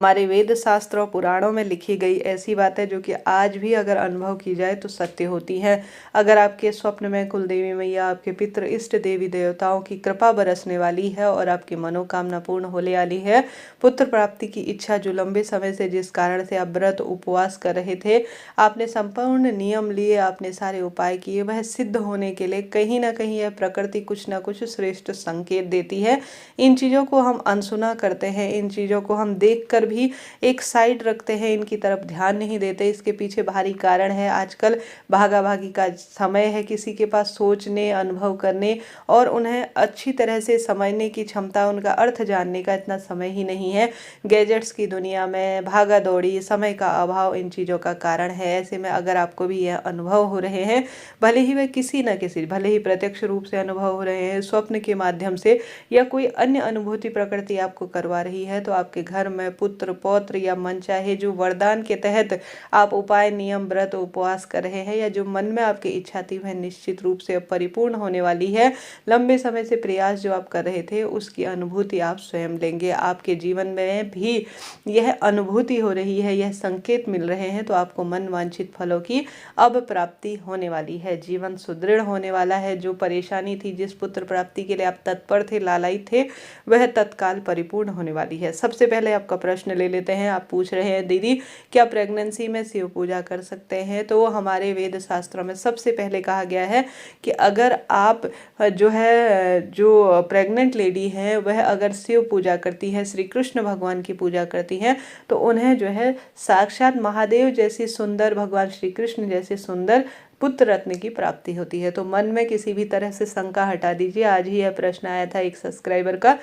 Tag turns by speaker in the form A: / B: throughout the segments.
A: हमारे वेद शास्त्र और पुराणों में लिखी गई ऐसी बातें जो कि आज भी अगर अनुभव की जाए तो सत्य होती हैं। अगर आपके स्वप्न में कुल देवी मैया, आपके पितृ इष्ट देवी देवताओं की कृपा बरसने वाली है और आपकी मनोकामना पूर्ण होने वाली है, पुत्र प्राप्ति की इच्छा जो लंबे समय से जिस कारण से आप व्रत उपवास कर रहे थे, आपने संपूर्ण नियम लिए, आपने सारे उपाय किए, वह सिद्ध होने के लिए कहीं ना कहीं यह प्रकृति कुछ ना कुछ श्रेष्ठ संकेत देती है। इन चीज़ों को हम अनसुना करते हैं, इन चीज़ों को हम देख कर भी एक साइड रखते हैं, इनकी तरफ ध्यान नहीं देते। इसके पीछे भारी कारण है। आजकल भागा भागी का समय है, किसी के पास सोचने, अनुभव करने और उन्हें अच्छी तरह से समझने की क्षमता, उनका अर्थ जानने का इतना समय ही नहीं है। गैजेट्स की दुनिया में भागा दौड़ी, समय का अभाव इन चीज़ों का कारण है। ऐसे में अगर आपको भी यह अनुभव हो रहे हैं, भले ही वह किसी न किसी, भले ही प्रत्यक्ष रूप से अनुभव हो रहे हैं, स्वप्न के माध्यम से या कोई अन्य अनुभूति प्रकृति आपको करवा रही है, तो आपके घर में पुत्र पौत्र या मन चाहे जो वरदान के तहत आप उपाय, नियम, व्रत, उपवास कर रहे हैं या जो मन में आपकी इच्छा थी वह निश्चित रूप से अब परिपूर्ण होने वाली है। लंबे समय से प्रयास जो आप कर रहे थे उसकी अनुभूति आप स्वयं लेंगे। आपके जीवन में भी यह अनुभूति हो रही है, यह संकेत मिल रहे हैं, तो आपको मन वांछित फलों की अब प्राप्ति होने वाली है। जीवन सुदृढ़ होने वाला है। जो परेशानी थी, जिस पुत्र प्राप्ति के लिए आप तत्पर थे, लालायित थे, वह तत्काल परिपूर्ण होने वाली है। सबसे पहले आपका प्रश्न ले लेते हैं। आप पूछ रहे हैं दीदी क्या प्रेगनेंसी में शिव पूजा कर सकते हैं? तो हमारे वेद शास्त्रों में सबसे पहले कहा गया है कि अगर आप जो प्रेग्नेंट लेडी है वह अगर शिव पूजा करती है, श्री कृष्ण भगवान की पूजा करती है, तो उन्हें जो है साक्षात महादेव जैसी सुंदर, भगवान श्री कृष्ण जैसे सुंदर पुत्र रत्न की प्राप्ति होती है। तो मन में किसी भी तरह से शंका हटा दीजिए। आज ही यह प्रश्न आया था एक सब्सक्राइबर का,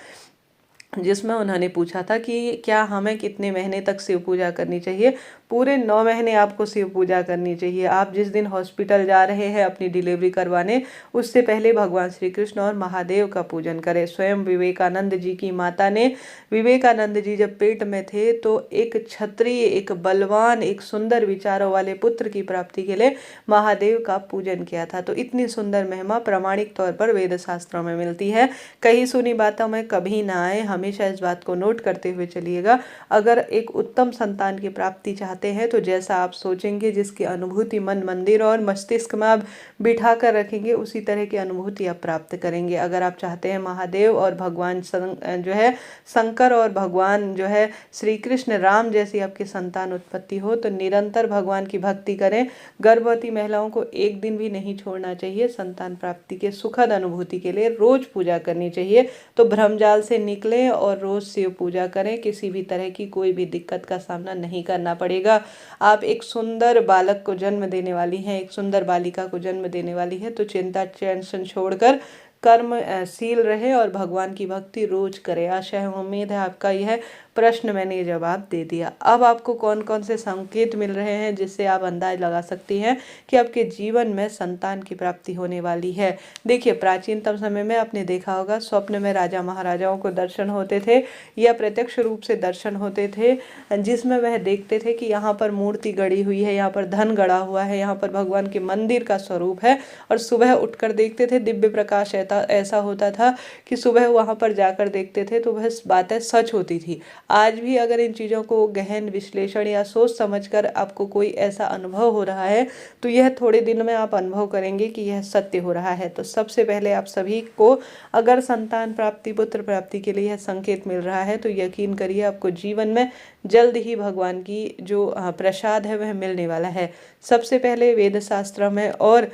A: जिसमें उन्होंने पूछा था कि क्या हमें कितने महीने तक शिव पूजा करनी चाहिए? पूरे 9 महीने आपको शिव पूजा करनी चाहिए। आप जिस दिन हॉस्पिटल जा रहे हैं अपनी डिलीवरी करवाने, उससे पहले भगवान श्री कृष्ण और महादेव का पूजन करें। स्वयं विवेकानंद जी की माता ने, विवेकानंद जी जब पेट में थे तो एक क्षत्रिय, एक बलवान, एक सुंदर विचारों वाले पुत्र की प्राप्ति के लिए महादेव का पूजन किया था। तो इतनी सुंदर महिमा प्रामाणिक तौर पर वेद शास्त्रों में मिलती है। कहीं सुनी बातों में कभी ना आए, हमेशा इस बात को नोट करते हुए चलिएगा। अगर एक उत्तम संतान की प्राप्ति चाहते हैं तो जैसा आप सोचेंगे, जिसकी अनुभूति मन, मंदिर और मस्तिष्क में आप बिठा कर रखेंगे, उसी तरह की अनुभूति आप प्राप्त करेंगे। अगर आप चाहते हैं महादेव और भगवान शंकर और भगवान श्री कृष्ण राम जैसी आपकी संतान उत्पत्ति हो, तो निरंतर भगवान की भक्ति करें। गर्भवती महिलाओं को एक दिन भी नहीं छोड़ना चाहिए। संतान प्राप्ति के सुखद अनुभूति के लिए रोज पूजा करनी चाहिए। तो भ्रमजाल से निकलें और रोज शिव पूजा करें। किसी भी तरह की कोई भी दिक्कत का सामना नहीं करना पड़ेगा। आप एक सुंदर बालक को जन्म देने वाली हैं, एक सुंदर बालिका को जन्म देने वाली है, तो चिंता टेंशन छोड़कर कर्मशील रहे और भगवान की भक्ति रोज करें। आशा है, उम्मीद है आपका यह प्रश्न मैंने जवाब दे दिया। अब आपको कौन कौन से संकेत मिल रहे हैं जिससे आप अंदाज लगा सकती हैं कि आपके जीवन में संतान की प्राप्ति होने वाली है? देखिए, प्राचीनतम समय में आपने देखा होगा स्वप्न में राजा महाराजाओं को दर्शन होते थे या प्रत्यक्ष रूप से दर्शन होते थे, जिसमें वह देखते थे कि यहाँ पर मूर्ति गड़ी हुई है, यहाँ पर धन गड़ा हुआ है, यहाँ पर भगवान के मंदिर का स्वरूप है। और सुबह उठकर देखते थे, दिव्य प्रकाश ऐसा होता था कि सुबह वहाँ पर जाकर देखते थे तो वह बातें सच होती थी। आज भी अगर इन चीज़ों को गहन विश्लेषण या सोच समझकर आपको कोई ऐसा अनुभव हो रहा है, तो यह थोड़े दिन में आप अनुभव करेंगे कि यह सत्य हो रहा है। तो सबसे पहले आप सभी को अगर संतान प्राप्ति, पुत्र प्राप्ति के लिए यह संकेत मिल रहा है, तो यकीन करिए आपको जीवन में जल्द ही भगवान की जो प्रसाद है वह मिलने वाला है। सबसे पहले वेद शास्त्र में और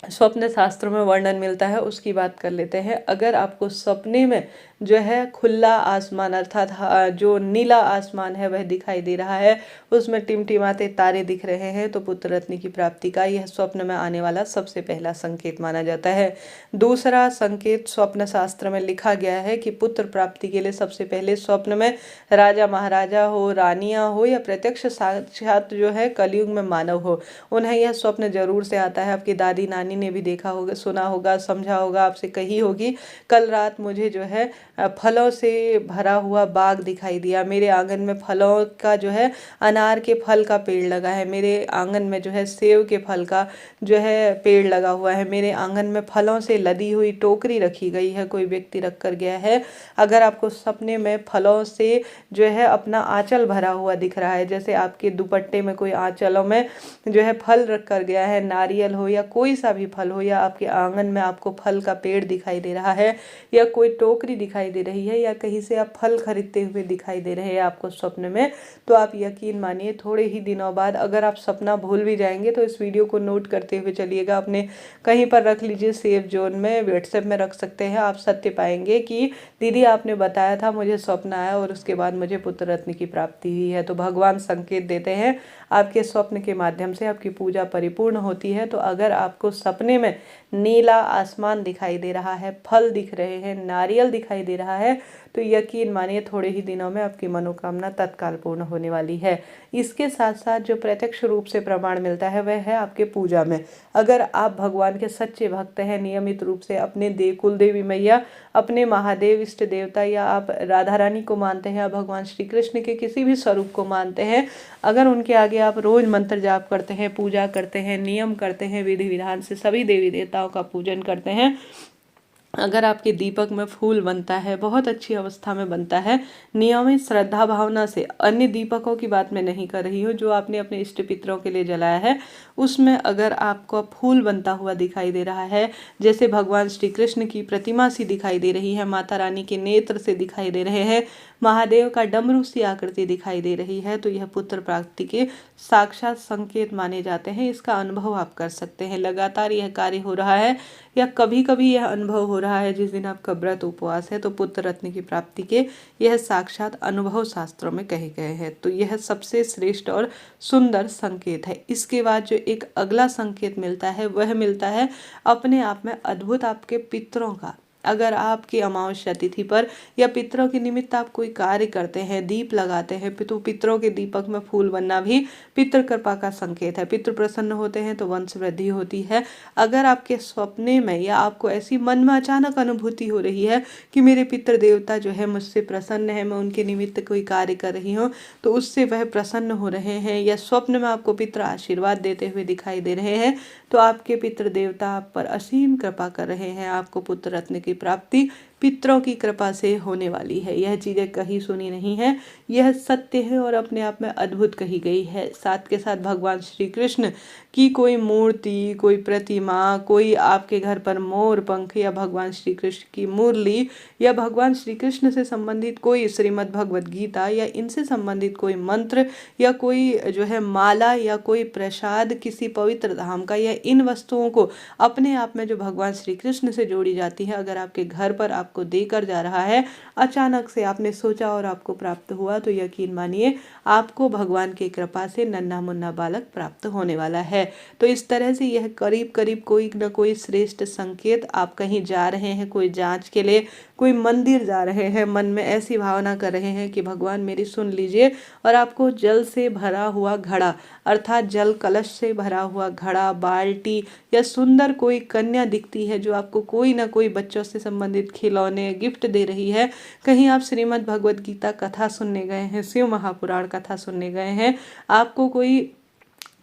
A: स्वप्न शास्त्र में वर्णन मिलता है, उसकी बात कर लेते हैं। अगर आपको सपने में जो है खुला आसमान, अर्थात जो नीला आसमान है वह दिखाई दे रहा है, उसमें टिमटिमाते तारे दिख रहे हैं, तो पुत्र रत्न की प्राप्ति का यह स्वप्न में आने वाला सबसे पहला संकेत माना जाता है। दूसरा संकेत स्वप्न शास्त्र में लिखा गया है कि पुत्र प्राप्ति के लिए सबसे पहले स्वप्न में राजा महाराजा हो, रानियां हो या प्रत्यक्ष साक्षात जो है कलयुग में मानव हो, उन्हें यह स्वप्न जरूर से आता है। आपकी दादी नानी ने भी देखा होगा, सुना होगा, समझा होगा, आपसे कही होगी कल रात मुझे जो है फलों से भरा हुआ बाग दिखाई दिया। मेरे आंगन में फलों का जो है अनार के फल का पेड़ लगा है। मेरे आंगन में जो है सेब के फल का जो है पेड़ लगा हुआ है। मेरे आंगन में फलों से लदी हुई टोकरी रखी गई है, कोई व्यक्ति रख कर गया है। अगर आपको सपने में फलों से जो है अपना आंचल भरा हुआ दिख रहा है, जैसे आपके दुपट्टे में कोई आंचलों में जो है फल रख कर गया है, नारियल हो या कोई सा भी फल हो, या आपके आंगन में आपको फल का पेड़ दिखाई दे रहा है, या कोई टोकरी दिखाई दे रही है, या कहीं से आप फल खरीदते हुए दिखाई दे रहे हैं आपको स्वप्न में, तो आप यकीन मानिए थोड़े ही दिनों बाद, अगर आप सपना भूल भी जाएंगे तो इस वीडियो को नोट करते हुए चलिएगा, अपने कहीं पर रख लीजिए, सेव जोन में, व्हाट्सएप में रख सकते हैं। आप सत्य पाएंगे कि दीदी आपने बताया था, मुझे स्वप्न आया और उसके बाद मुझे पुत्र रत्न की प्राप्ति हुई है। तो भगवान संकेत देते हैं आपके स्वप्न के माध्यम से आपकी पूजा परिपूर्ण होती है। तो अगर आपको सपने में नीला आसमान दिखाई दे रहा है, फल दिख रहे हैं, नारियल दिखाई दे रहा है, तो यकीन मानिए थोड़े ही दिनों में आपकी मनोकामना तत्काल पूर्ण होने वाली है। इसके साथ साथ जो प्रत्यक्ष रूप से प्रमाण मिलता है वह है आपके पूजा में। अगर आप भगवान के सच्चे भक्त हैं, नियमित रूप से अपने कुल देवी मैया, अपने महादेव इष्ट देवता, या आप राधा रानी को मानते हैं, या भगवान श्री कृष्ण के किसी भी स्वरूप को मानते हैं, अगर उनके आगे आप रोज मंत्र जाप करते हैं, पूजा करते हैं, नियम करते हैं, विधि विधान से सभी देवी देवताओं का पूजन करते हैं, अगर आपके दीपक में फूल बनता है, बहुत अच्छी अवस्था में बनता है, नियमित श्रद्धा भावना से, अन्य दीपकों की बात मैं नहीं कर रही हूँ, जो आपने अपने इष्ट पितरों के लिए जलाया है, उसमें अगर आपको फूल बनता हुआ दिखाई दे रहा है, जैसे भगवान श्री कृष्ण की प्रतिमा सी दिखाई दे रही है, माता रानी के नेत्र से दिखाई दे रहे हैं, महादेव का डमरू सी आकृति दिखाई दे रही है, तो यह पुत्र प्राप्ति के साक्षात संकेत माने जाते हैं। इसका अनुभव आप कर सकते हैं। लगातार यह कार्य हो रहा है या कभी कभी यह अनुभव हो रहा है जिस दिन आपका व्रत उपवास है, तो पुत्र रत्न की प्राप्ति के यह साक्षात अनुभव शास्त्रों में कहे गए हैं। तो यह सबसे श्रेष्ठ और सुंदर संकेत है। इसके बाद जो एक अगला संकेत मिलता है वह मिलता है अपने आप में अद्भुत आपके पितरों का। अगर आपकी अमावस्या तिथि पर या पितरों के निमित्त आप कोई कार्य करते हैं, दीप लगाते हैं, तो पितरों के दीपक में फूल बनना भी पितृ कृपा का संकेत है। पितृ प्रसन्न होते हैं तो वंश वृद्धि होती है। अगर आपके सपने में या आपको ऐसी मन में अचानक अनुभूति हो रही है कि मेरे पितृ देवता जो है मुझसे प्रसन्न है, मैं उनके निमित्त कोई कार्य कर रही हूँ तो उससे वह प्रसन्न हो रहे हैं, या स्वप्न में आपको पितृ आशीर्वाद देते हुए दिखाई दे रहे हैं, तो आपके पितृ देवता आप पर असीम कृपा कर रहे हैं। आपको पुत्र रत्न की प्राप्ति पितरों की कृपा से होने वाली है। यह चीजें कहीं सुनी नहीं है, यह सत्य है और अपने आप में अद्भुत कही गई है। साथ के साथ भगवान श्री कृष्ण की कोई मूर्ति, कोई प्रतिमा, कोई आपके घर पर मोर पंख, या भगवान श्री कृष्ण की मुरली, या भगवान श्री कृष्ण से संबंधित कोई श्रीमद् भगवद गीता, या इनसे संबंधित कोई मंत्र, या कोई जो है माला, या कोई प्रसाद किसी पवित्र धाम का, या इन वस्तुओं को अपने आप में जो भगवान श्री कृष्ण से जोड़ी जाती है, अगर आपके घर पर आपको देकर जा रहा है, अचानक से आपने सोचा और आपको प्राप्त हुआ, तो यकीन मानिए आपको भगवान की कृपा से नन्हा मुन्ना बालक प्राप्त होने वाला है। तो इस तरह से यह करीब करीब कोई न कोई श्रेष्ठ संकेत, आप कहीं जा रहे हैं कोई जांच के लिए, कोई मंदिर जा रहे हैं, मन में ऐसी भावना कर रहे हैं कि भगवान मेरी सुन लीजिए, और आपको जल से भरा हुआ घड़ा, अर्थात जल कलश से भरा हुआ घड़ा, बाल्टी, या सुंदर कोई कन्या दिखती है जो आपको कोई ना कोई बच्चों से संबंधित खिलौने गिफ्ट दे रही है। कहीं आप श्रीमद् भगवद गीता कथा सुनने गए हैं, शिव महापुराण कथा सुनने गए हैं, आपको कोई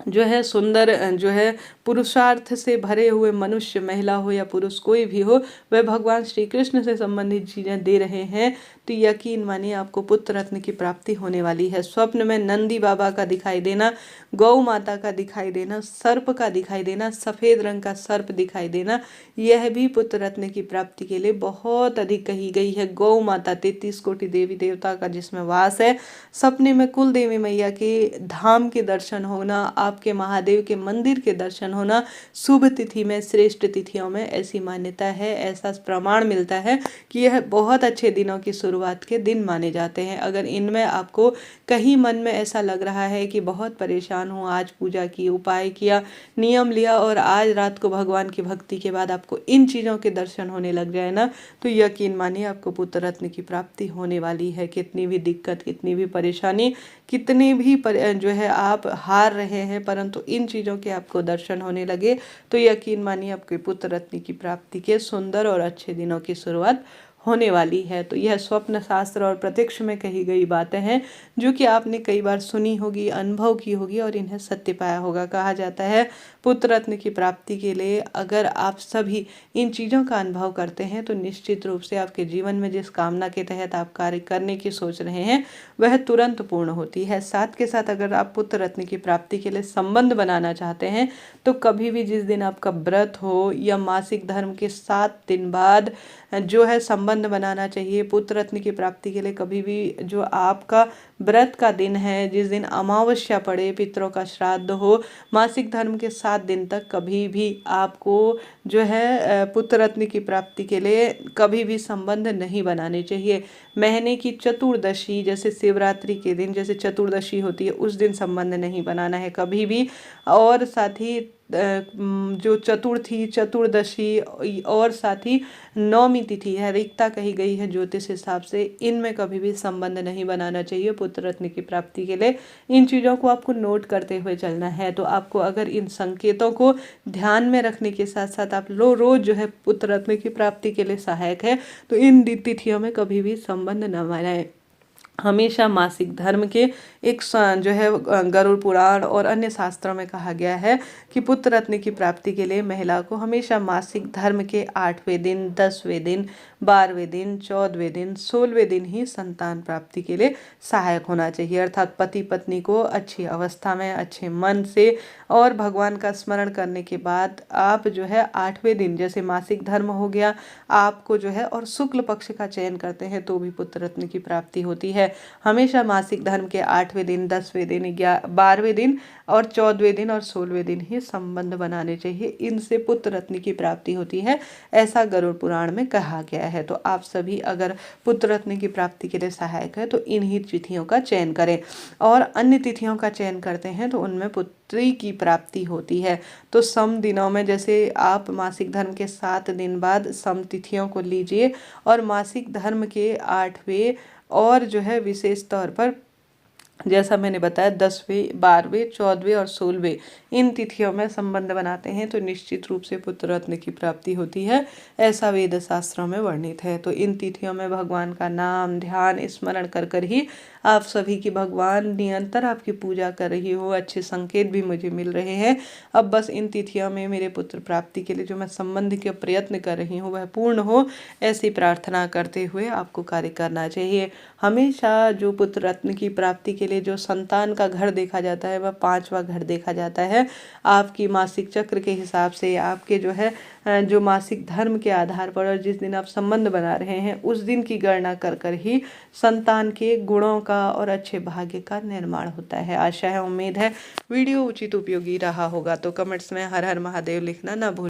A: जो है सुंदर जो है पुरुषार्थ से भरे हुए मनुष्य, महिला हो या पुरुष कोई भी हो, वह भगवान श्री कृष्ण से संबंधित चीजें दे रहे हैं, तो यकीन मानिए आपको पुत्र रत्न की प्राप्ति होने वाली है। स्वप्न में नंदी बाबा का दिखाई देना, गौ माता का दिखाई देना, सर्प का दिखाई देना, सफेद रंग का सर्प दिखाई देना, यह भी पुत्र रत्न की प्राप्ति के लिए बहुत अधिक कही गई है। गौ माता 33 कोटि देवी देवता का जिसमें वास है, सपने में कुल देवी मैया के धाम के दर्शन होना, आपके महादेव के मंदिर के दर्शन होना, शुभ तिथि में, श्रेष्ठ तिथियों में, ऐसी मान्यता है, ऐसा प्रमाण मिलता है कि यह बहुत अच्छे दिनों की शुरुआत के दिन माने जाते हैं। अगर इनमें आपको कहीं मन में ऐसा लग रहा है कि बहुत परेशान हूँ, आज पूजा की, उपाय किया, नियम लिया और आज रात को भगवान की भक्ति के बाद आपको इन चीज़ों के दर्शन होने लग जाए ना, तो यकीन मानिए आपको पुत्र रत्न की प्राप्ति होने वाली है। कितनी भी दिक्कत, कितनी भी परेशानी, कितनी भी जो है आप हार रहे हैं, परंतु इन चीज़ों के आपको दर्शन होने लगे तो यकीन मानिए आपके पुत्र रत्न की प्राप्ति के सुंदर और अच्छे दिनों की शुरुआत होने वाली है। तो यह स्वप्न शास्त्र और प्रत्यक्ष में कही गई बातें हैं जो कि आपने कई बार सुनी होगी, अनुभव की होगी और इन्हें सत्य पाया होगा। कहा जाता है पुत्र रत्न की प्राप्ति के लिए अगर आप सभी इन चीज़ों का अनुभव करते हैं तो निश्चित रूप से आपके जीवन में जिस कामना के तहत आप कार्य करने की सोच रहे हैं वह तुरंत पूर्ण होती है। साथ के साथ अगर आप पुत्र रत्न की प्राप्ति के लिए संबंध बनाना चाहते हैं तो कभी भी जिस दिन आपका व्रत हो या मासिक धर्म के 7 दिन बाद जो है संबंध बनाना चाहिए। पुत्र रत्न की प्राप्ति के लिए कभी भी जो आपका व्रत का दिन है, जिस दिन अमावस्या पड़े, पितरों का श्राद्ध हो, मासिक धर्म के 7 दिन तक कभी भी आपको जो है पुत्र रत्न की प्राप्ति के लिए कभी भी संबंध नहीं बनाने चाहिए। महीने की चतुर्दशी जैसे शिवरात्रि के दिन जैसे चतुर्दशी होती है उस दिन संबंध नहीं बनाना है कभी भी। और साथ ही जो चतुर्थी, चतुर्दशी और साथ ही नौमी तिथि है, रिक्ता कही गई है ज्योतिष हिसाब से, इनमें कभी भी संबंध नहीं बनाना चाहिए पुत्र रत्न की प्राप्ति के लिए। इन चीज़ों को आपको नोट करते हुए चलना है। तो आपको अगर इन संकेतों को ध्यान में रखने के साथ साथ आप रोज जो है पुत्र रत्न की प्राप्ति के लिए सहायक है तो इन तिथियों में कभी भी संबंध न बनाएं। हमेशा मासिक धर्म के एक जो है गरुड़ पुराण और अन्य शास्त्रों में कहा गया है कि पुत्र रत्न की प्राप्ति के लिए महिला को हमेशा मासिक धर्म के 8वें दिन, 10वें दिन, 12वें दिन, 14वें दिन, 16वें दिन ही संतान प्राप्ति के लिए सहायक होना चाहिए। अर्थात पति पत्नी को अच्छी अवस्था में अच्छे मन से और भगवान का स्मरण करने के बाद आप जो है 8वें दिन जैसे मासिक धर्म हो गया आपको जो है और शुक्ल पक्ष का चयन करते हैं तो भी पुत्र रत्न की प्राप्ति होती है। हमेशा मासिक धर्म के 8वें दिन, 10वें दिन, 12वें दिन और 14वें दिन और 16वें दिन ही संबंध बनाने चाहिए। इनसे पुत्र रत्न की प्राप्ति होती है, ऐसा गरुड़ पुराण में कहा गया है। तो आप सभी अगर पुत्र रत्न की प्राप्ति के लिए सहायक है तो इन्हीं तिथियों का चयन करें और अन्य तिथियों का चयन करते हैं तो उनमें पुत्री की प्राप्ति होती है। तो सम दिनों में जैसे आप मासिक धर्म के 7 दिन बाद सम तिथियों को लीजिए और मासिक धर्म के 8वें और जो है विशेष तौर पर जैसा मैंने बताया 10वें, 12वें, 14वें और 16वें इन तिथियों में संबंध बनाते हैं तो निश्चित रूप से पुत्र रत्न की प्राप्ति होती है, ऐसा वेद शास्त्रों में वर्णित है। तो इन तिथियों में भगवान का नाम ध्यान स्मरण कर कर ही आप सभी की भगवान निरंतर आपकी पूजा कर रही हो, अच्छे संकेत भी मुझे मिल रहे हैं। अब बस इन तिथियों में मेरे पुत्र प्राप्ति के लिए जो मैं संबंध के प्रयत्न कर रही हूँ वह पूर्ण हो, ऐसी प्रार्थना करते हुए आपको कार्य करना चाहिए। हमेशा जो पुत्र रत्न की प्राप्ति के लिए जो संतान का घर देखा जाता है वह 5वां घर देखा जाता है। आपकी मासिक चक्र के हिसाब से आपके जो है जो मासिक धर्म के आधार पर और जिस दिन आप संबंध बना रहे हैं उस दिन की गणना कर कर ही संतान के गुणों का और अच्छे भाग्य का निर्माण होता है। आशा है, उम्मीद है वीडियो उचित उपयोगी रहा होगा। तो कमेंट्स में हर हर महादेव लिखना ना भूलें।